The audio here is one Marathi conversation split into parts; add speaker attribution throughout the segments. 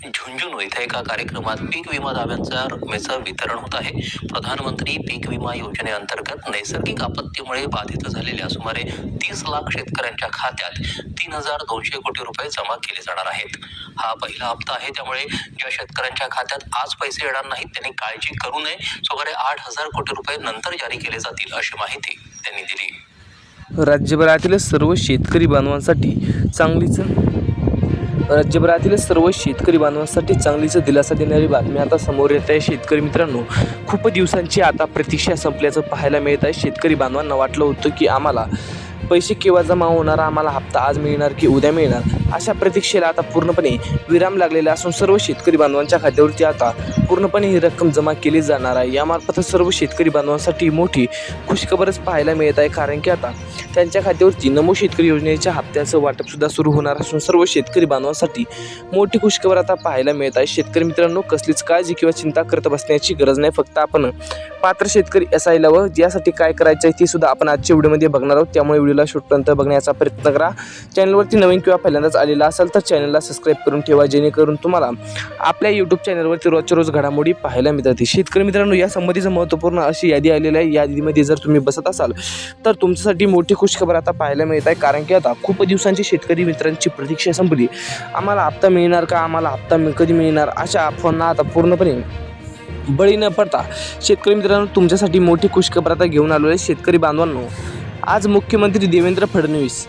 Speaker 1: झुंझुनू इथे एका कार्यक्रमात पीक विमा दाव्यांच्या रकमेचं वितरण होत आहे। प्रधानमंत्री पीक विमा योजनेअंतर्गत नैसर्गिक आपत्तीमुळे बाधित झालेल्या सुमारे 30 लाख शेतकऱ्यांच्या खात्यात 3,200 कोटी रुपये जमा केले जाणार आहेत। हा पहिला हप्ता आहे, त्यामुळे ज्या शेतकऱ्यांच्या खात्यात आज पैसे येणार नाहीत त्यांनी काळजी करू नये। सुमारे 8,000 कोटी रुपये नंतर जारी केले जातील, अशी माहिती त्यांनी दिली।
Speaker 2: राज्यभरातील सर्व शेतकरी बांधवांसाठी चांगलीच दिलासा देणारी बातमी आता समोर येत आहे। शेतकरी मित्रांनो, खूप दिवसांची आता प्रतीक्षा संपल्याचं पाहायला मिळत आहे। शेतकरी बांधवांना वाटलं होतं की आम्हाला पैसे केव्हा जमा होणार, आम्हाला हप्ता आज मिळणार की उद्या मिळणार, अशा प्रतीक्षेला आता पूर्णपणे विराम लागलेला असून सर्व शेतकरी बांधवांच्या खात्यावरती आता पूर्णपणे ही रक्कम जमा केली जाणार आहे। यामार्फत सर्व शेतकरी बांधवांसाठी मोठी खुशखबरच पाहायला मिळत आहे, कारण की आता त्यांच्या खात्यावरती नमो शेतकरी योजनेच्या हप्त्याचं वाटप सुद्धा सुरू होणार असून सर्व शेतकरी बांधवांसाठी मोठी खुशखबर आता पाहायला मिळत आहे। शेतकरी मित्रांनो, कसलीच काळजी किंवा चिंता करत बसण्याची गरज नाही। फक्त आपण पात्र शेतकरी असायला व यासाठी काय करायचं आहे ते सुद्धा आपण आजच्या व्हिडिओमध्ये बघणार आहोत, त्यामुळे व्हिडिओला शेवटपर्यंत बघण्याचा प्रयत्न करा। चॅनलवरती नवीन किंवा पहिल्यांदाच आलेला असाल तर चॅनलला सबस्क्राईब करून ठेवा, जेणेकरून तुम्हाला आपल्या यूट्यूब चॅनलवरती रोजच्या रोज घडामोडी पाहायला मिळतात। शेतकरी मित्रांनो, या संबंधीचं महत्त्वपूर्ण अशी यादी आलेली आहे। या यादीमध्ये जर तुम्ही बसत असाल तर तुमच्यासाठी मोठी खुशखबर आता पाहायला मिळत आहे, कारण की आता खूप दिवसांची शेतकरी मित्रांची प्रतीक्षा संपली। आम्हाला हप्ता मिळणार का, आम्हाला हप्ता कधी मिळणार, अशा अफवांना आता पूर्णपणे बळी न पडता शेतकरी मित्रांनो तुमच्यासाठी मोठी खुशखबर आता घेऊन आलो आहे। शेतकरी बांधवांनो, आज मुख्यमंत्री देवेंद्र फडणवीस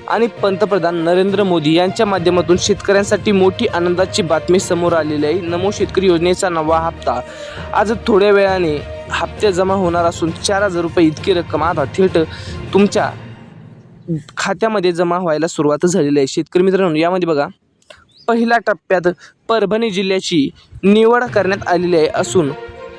Speaker 2: आणि पंतप्रधान नरेंद्र मोदी यांच्या माध्यमातून शेतकऱ्यांसाठी मोठी आनंदाची बातमी समोर आलेली आहे। नमो शेतकरी योजनेचा नवा हप्ता आज थोड्या वेळाने हप्ते जमा होणार असून 4,000 रुपये इतकी रक्कम आता थेट तुमच्या खात्यामध्ये जमा व्हायला सुरुवात झालेली आहे। शेतकरी मित्रांनो, यामध्ये बघा, पहिल्या टप्प्यात परभणी जिल्ह्याची निवड करण्यात आलेली आहे असून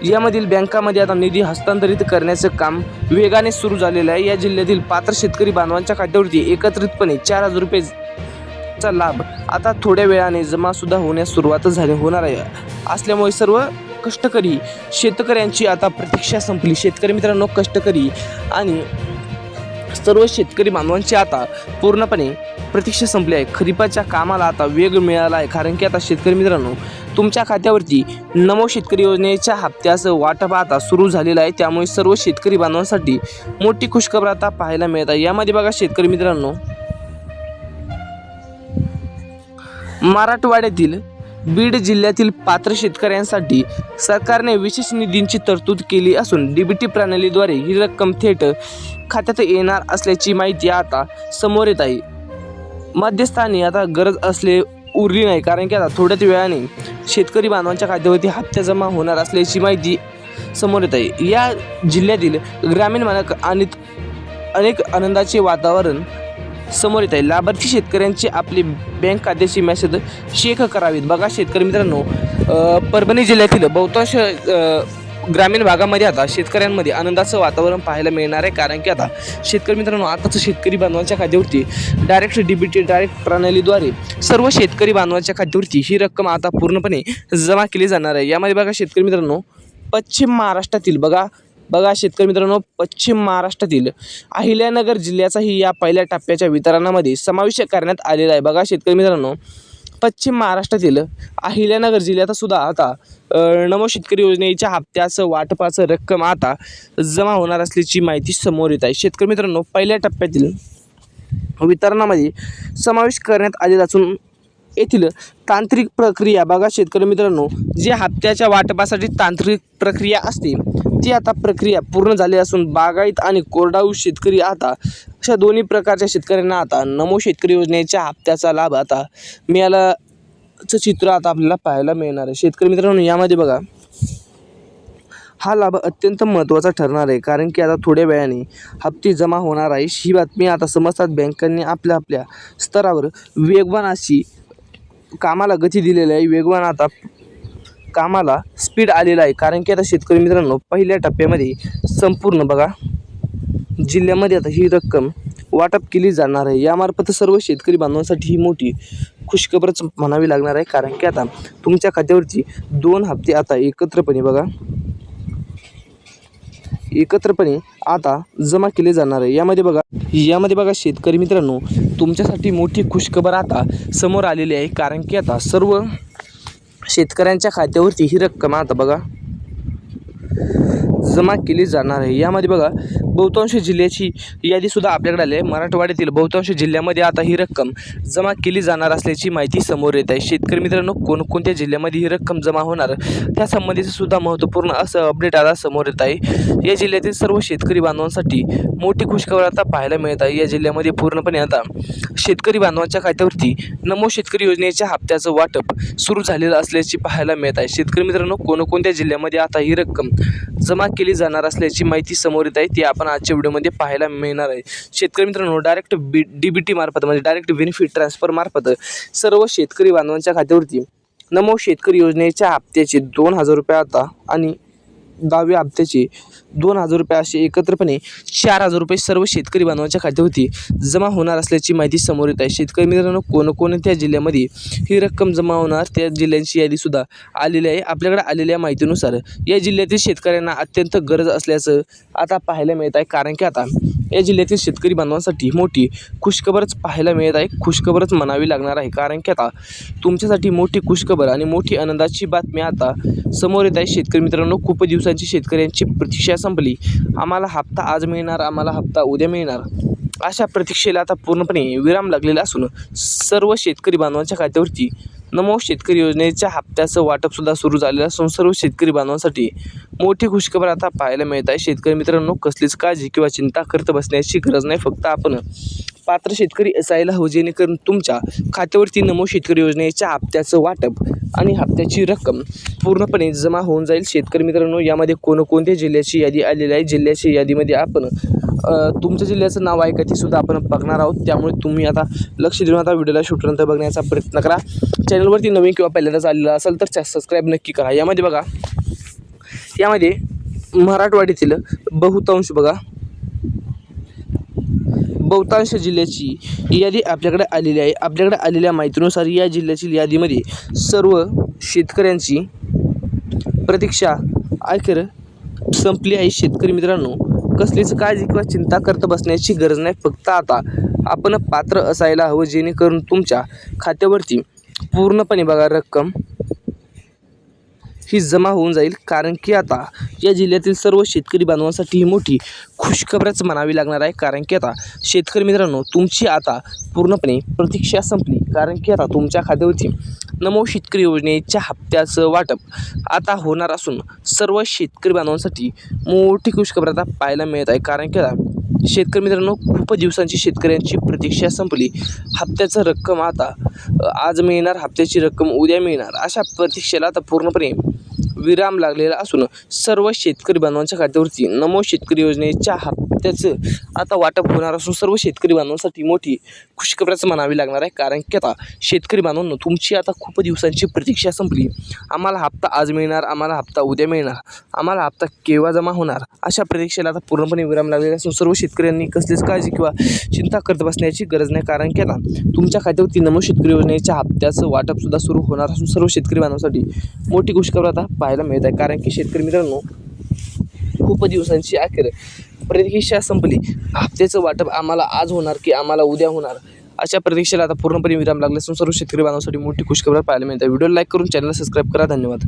Speaker 2: यामधील बँकामध्ये आता निधी हस्तांतरित करण्याचं काम वेगाने सुरू झालेलं आहे। या जिल्ह्यातील पात्र शेतकरी बांधवांच्या खात्यावरती एकत्रितपणे 4,000 रुपयेचा लाभ आता थोड्या वेळाने जमा सुद्धा होण्यास सुरुवात होणार आहे असल्यामुळे सर्व कष्टकरी शेतकऱ्यांची आता प्रतीक्षा संपली। शेतकरी मित्रांनो, कष्टकरी आणि सर्व शेतकरी बांधवांची आता पूर्णपणे प्रतीक्षा संपली आहे। खरीपाच्या कामाला आता वेग मिळाला आहे, कारण की आता शेतकरी मित्रांनो तुमच्या खात्यावरती नमो शेतकरी योजनेच्या हप्त्याचं वाटप आता सुरू झालेलं आहे, त्यामुळे सर्व शेतकरी बांधवांसाठी मोठी खुशखबर आता पाहायला मिळत आहे। यामध्ये बघा शेतकरी मित्रांनो, मराठवाड्यातील बीड जिल्ह्यातील पात्र शेतकऱ्यांसाठी सरकारने विशेष निधींची तरतूद केली असून डीबीटी प्रणालीद्वारे ही रक्कम थेट खात्यात येणार असल्याची माहिती आता समोर येत आहे। मध्यस्थानी आता गरज उरली नाही, कारण की आता थोड्याच वेळाने शेतकरी बांधवांच्या खात्यावरती हप्ते जमा होणार असल्याची माहिती समोर येत आहे। या जिल्ह्यातील ग्रामीण भागात आणि अनेक आनंदाचे वातावरण समोर येत आहे। लाभार्थी शेतकऱ्यांची आपली बँक खात्याची मेसेज चेक करावीत। बघा शेतकरी मित्रांनो, परभणी जिल्ह्यातील बहुतांश ग्रामीण भागामध्ये आता शेतकऱ्यांमध्ये आनंदाचं वातावरण पाहायला मिळणार आहे, कारण की आता शेतकरी मित्रांनो आताच शेतकरी बांधवांच्या खात्यावरती डायरेक्ट प्रणालीद्वारे सर्व शेतकरी बांधवांच्या खात्यावरती ही रक्कम आता पूर्णपणे जमा केली जाणार आहे। यामध्ये बघा शेतकरी मित्रांनो, पश्चिम महाराष्ट्रातील अहिल्यानगर जिल्ह्याचाही या पहिल्या टप्प्याच्या वितरणामध्ये समावेश करण्यात आलेला आहे। बघा शेतकरी मित्रांनो, पश्चिम महाराष्ट्रातील अहिल्यानगर जिल्ह्यात सुद्धा आता नमो शेतकरी योजनेच्या हप्त्याचं वाटपाचं रक्कम आता जमा होणार असल्याची माहिती समोर येत आहे। शेतकरी मित्रांनो, पहिल्या टप्प्यातील वितरणामध्ये समावेश करण्यात आलेला असून येथील तांत्रिक प्रक्रिया, बघा शेतकरी मित्रांनो, जे हप्त्याच्या वाटपासाठी तांत्रिक प्रक्रिया असते ती आता प्रक्रिया पूर्ण झाली असून बागायत आणि कोरडाऊ शेतकरी आता अशा दोन्ही प्रकारच्या शेतकऱ्यांना आता नमो शेतकरी योजनेच्या हप्त्याचा लाभ आता मिळाल्याचं चित्र आता आपल्याला पाहायला मिळणार आहे। शेतकरी मित्रांनो, यामध्ये बघा, हा लाभ अत्यंत महत्त्वाचा ठरणार आहे, कारण की आता थोड्या वेळाने हप्ते जमा होणार आहे। ही बातमी आता समजतात बँकांनी आपल्या स्तरावर वेगवान अशी कामाला गती दिलेली आहे, वेगवान आता कामाला स्पीड आलेला आहे, कारण की आता शेतकरी मित्रांनो पहिल्या टप्प्यामध्ये संपूर्ण बघा जिल्ह्यामध्ये आता ही रक्कम वाटप केली जाणार आहे। यामार्फत सर्व शेतकरी बांधवांसाठी ही मोठी खुशखबरच म्हणावी लागणार आहे, कारण की आता तुमच्या खात्यावरती 2 हप्ते आता एकत्रपणे आता जमा केले जाणार आहे। यामध्ये बघा शेतकरी मित्रांनो, तुमच्यासाठी मोठी खुशखबर आता समोर आलेली आहे, कारण की आता सर्व शेतकऱ्यांच्या खात्यावरती ही रक्कम आता बघा जमा केली जाणार आहे। यामध्ये बघा बहुतांश जिल्ह्याची यादीसुद्धा आपल्याकडे आली आहे। मराठवाड्यातील बहुतांश जिल्ह्यामध्ये आता ही रक्कम जमा केली जाणार असल्याची माहिती समोर येत आहे। शेतकरी मित्रांनो, कोणकोणत्या जिल्ह्यामध्ये ही रक्कम जमा होणार त्यासंबंधीचं सुद्धा महत्त्वपूर्ण असं अपडेट आता समोर येत आहे। या जिल्ह्यातील सर्व शेतकरी बांधवांसाठी मोठी खुशखबर आता पाहायला मिळत आहे। या जिल्ह्यामध्ये पूर्णपणे आता शेतकरी बांधवांच्या खात्यावरती नमो शेतकरी योजनेच्या हप्त्याचं वाटप सुरू झालेलं असल्याची पाहायला मिळत आहे। शेतकरी मित्रांनो, कोणकोणत्या जिल्ह्यामध्ये आता ही रक्कम जमा केली जाणार असल्याची माहिती समोर येत आहे ती आपण आजच्या व्हिडिओमध्ये पाहायला मिळणार आहे। शेतकरी मित्रांनो, डायरेक्ट DBT मार्फत म्हणजे डायरेक्ट बेनिफिट ट्रान्सफर मार्फत सर्व शेतकरी बांधवांच्या खात्यावरती नमो शेतकरी योजनेच्या हप्त्याचे 2,000 रुपये आता आणि 10व्या हप्त्याचे 2,000 रुपये असे एकत्रपणे 4,000 रुपये सर्व शेतकरी बांधवांच्या खात्यावरती जमा होणार असल्याची माहिती समोर येत आहे। शेतकरी मित्रांनो, कोणकोणत्या जिल्ह्यामध्ये ही रक्कम जमा होणार त्या जिल्ह्यांची यादीसुद्धा आलेली आहे। आपल्याकडे आलेल्या माहितीनुसार या जिल्ह्यातील शेतकऱ्यांना अत्यंत गरज असल्याचं आता पाहायला मिळत आहे, कारण की आता या जिल्ह्यातील शेतकरी बांधवांसाठी मोठी खुशखबरच पाहायला मिळत आहे। खुशखबरच म्हणावी लागणार आहे, कारण की आता तुमच्यासाठी मोठी खुशखबर आणि मोठी आनंदाची बातमी आता समोर येत आहे। शेतकरी मित्रांनो, खूप दिवसांची शेतकऱ्यांची प्रतीक्षा संपली। आम्हाला हप्ता आज मिळणार, आम्हाला हप्ता उद्या मिळणार अशा प्रतीक्षेला आता पूर्णपणे विराम लागलेला असून सर्व शेतकरी बांधवांच्या खात्यावरती नमो शेतकरी योजनेच्या हप्त्याचं वाटपसुद्धा सुरू झालेलं असून सर्व शेतकरी बांधवांसाठी मोठी खुशखबर आता पाहायला मिळत आहे। शेतकरी मित्रांनो, कसलीच काळजी किंवा चिंता करत बसण्याची गरज नाही। फक्त आपण पात्र शेतकरी असायला हवं, जेणेकरून तुमच्या खात्यावरती नमो शेतकरी योजनेच्या हप्त्याचं वाटप आणि हप्त्याची रक्कम पूर्णपणे जमा होऊन जाईल। शेतकरी मित्रांनो, यामध्ये कोणकोणत्या जिल्ह्याची यादी आलेली आहे, जिल्ह्याच्या यादीमध्ये आपण तुमच्या जिल्ह्याचं नाव आहे का ते सुद्धा आपण बघणार आहोत। त्यामुळे तुम्ही आता लक्ष देऊन आता व्हिडिओला शेवटपर्यंत बघण्याचा प्रयत्न करा। चॅनलवरती नवीन किंवा पहिल्यांदाच आलेला असेल तर सबस्क्राईब नक्की करा। यामध्ये बघा, यामध्ये मराठवाड्यातील बहुतांश जिल्ह्याची यादी आपल्याकडे आलेली आहे। आपल्याकडे आलेल्या माहितीनुसार या जिल्ह्यातील यादीमध्ये सर्व शेतकऱ्यांची प्रतीक्षा अखेर संपली आहे। शेतकरी मित्रांनो, कसलीच काळजी किंवा चिंता करत बसण्याची गरज नाही। फक्त आता आपण पात्र असायला हवं, जेणेकरून तुमच्या खात्यावरती पूर्णपणे बघा रक्कम ही जमा होऊन जाईल, कारण की आता या जिल्ह्यातील सर्व शेतकरी बांधवांसाठी ही मोठी खुशखबरच म्हणावी लागणार आहे। कारण की आता शेतकरी मित्रांनो, तुमची आता पूर्णपणे प्रतीक्षा संपली, कारण की आता तुमच्या खात्यावरती नमो शेतकरी योजनेच्या हप्त्याचं वाटप आता होणार असून सर्व शेतकरी बांधवांसाठी मोठी खुशखबर आता पाहायला मिळत आहे। कारण की आता शेतकरी मित्रांनो, खूप दिवसांची शेतकऱ्यांची प्रतीक्षा संपली। हप्त्याचं रक्कम आता आज मिळणार, हप्त्याची रक्कम उद्या मिळणार अशा प्रतीक्षेला आता पूर्णपणे विराम लागलेला असून सर्व शेतकरी बांधवांच्या खात्यावरती नमो शेतकरी योजनेच्या हप्त्याचं आता वाटप होणार असून सर्व शेतकरी बांधवांसाठी मोठी खुशखबरच म्हणावी लागणार आहे। कारण की आता शेतकरी बांधवांनो, तुमची आता खूप दिवसांची प्रतीक्षा संपली। आम्हाला हप्ता आज मिळणार, आम्हाला हप्ता उद्या मिळणार, आम्हाला हप्ता केव्हा जमा होणार अशा प्रतीक्षेला आता पूर्णपणे विराम लागलेला असून सर्व शेतकऱ्यांनी कसलीच काळजी किंवा चिंता करत बसण्याची गरज नाही। कारण की आता तुमच्या खात्यावरती नमो शेतकरी योजनेच्या हप्त्याचं वाटपसुद्धा सुरू होणार असून सर्व शेतकरी बांधवांसाठी मोठी खुशखबर आता पाहायला मिळत आहे। कारण की शेतकरी मित्रांनो, खूप दिवसांची अखेर प्रतीक्षा संपली। हप्त्याचं वाटप आम्हाला आज होणार की आम्हाला उद्या होणार अशा प्रतीक्षेला आता पूर्णपणे विराम लागला असून सर्व शेतकरी बांधवांसाठी मोठी खुशखबर पाहायला मिळते। व्हिडिओला लाईक करून चॅनलला सबस्क्राईब करा। धन्यवाद।